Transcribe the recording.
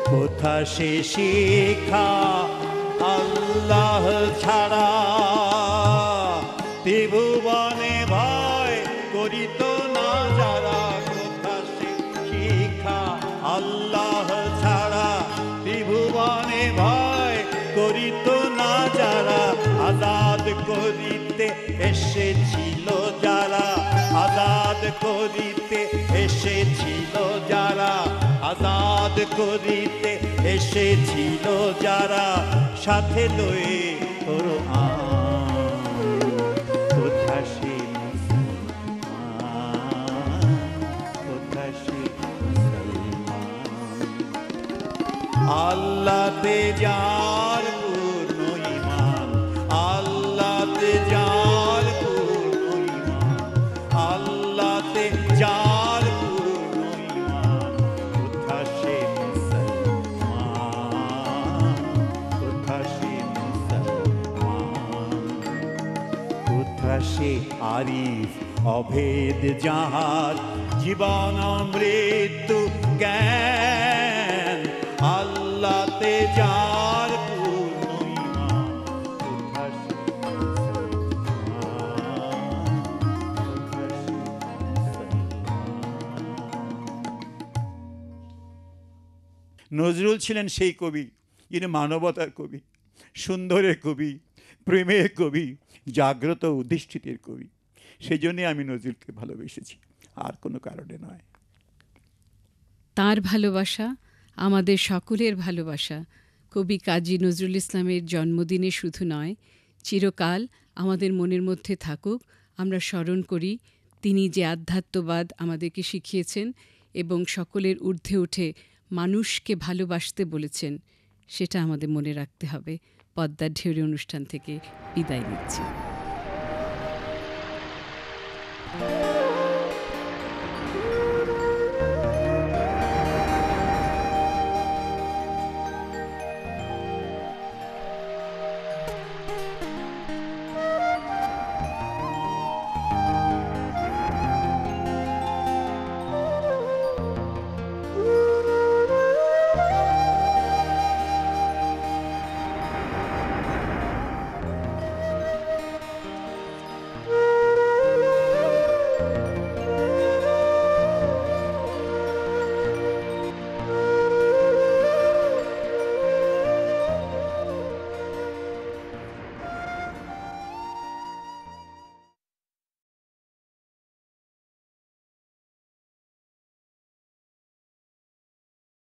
কোথা সে শিক্ষা আল্লাহ ছাড়া, ত্রিভুবনে ভয় করিত না যারা। কোথা সে শিক্ষা আল্লাহ ছাড়া, ত্রিভুবনে ভয় করিত না যারা। আজাদ করিতে এসেছিল যারা, আজাদ করিতে এসেছিল যারা, আজাদ করিতে এসেছিল যারা। সাথে লয়ে কোরআন, কোথা সে মুসলমান, কোথা সে মুসলমান। আল্লাহতে যার পূর্ণ ঈমান, আল্লাহতে যার পূর্ণ ঈমান, আল্লাহতে যার পূর্ণ ঈমান। কোথা সে মুসলমান, কোথা সে মুসলমান। কোথা সে আরিফ অভেদ যাহার, জীবন মৃত্যু জ্ঞান। আল্লাহতে যার পূর্ণ ঈমান, কোথা সে মুসলমান, কোথা সে মুসলমান। নজরুল ছিলেন সেই কবি যিনি মানবতার কবি, সুন্দরের কবি, প্রেমের কবি, জাগ্রত অধিষ্ঠিতের কবি। সেই জন্যে আমি নজরুলকে ভালোবেসেছি, আর কোনো কারণে নয়। তাঁর ভালোবাসা আমাদের সকলের ভালোবাসা। কবি কাজী নজরুল ইসলামের জন্মদিনে শুধু নয়, চিরকাল আমাদের মনের মধ্যে থাকুক। আমরা স্মরণ করি তিনি যে আধ্যাত্মবাদ আমাদেরকে শিখিয়েছেন এবং সকলের ঊর্ধ্বে উঠে মানুষকে ভালোবাসতে বলেছেন, সেটা আমাদের মনে রাখতে হবে। পদ্মার ঢেউরে অনুষ্ঠান থেকে বিদায় নিচ্ছি।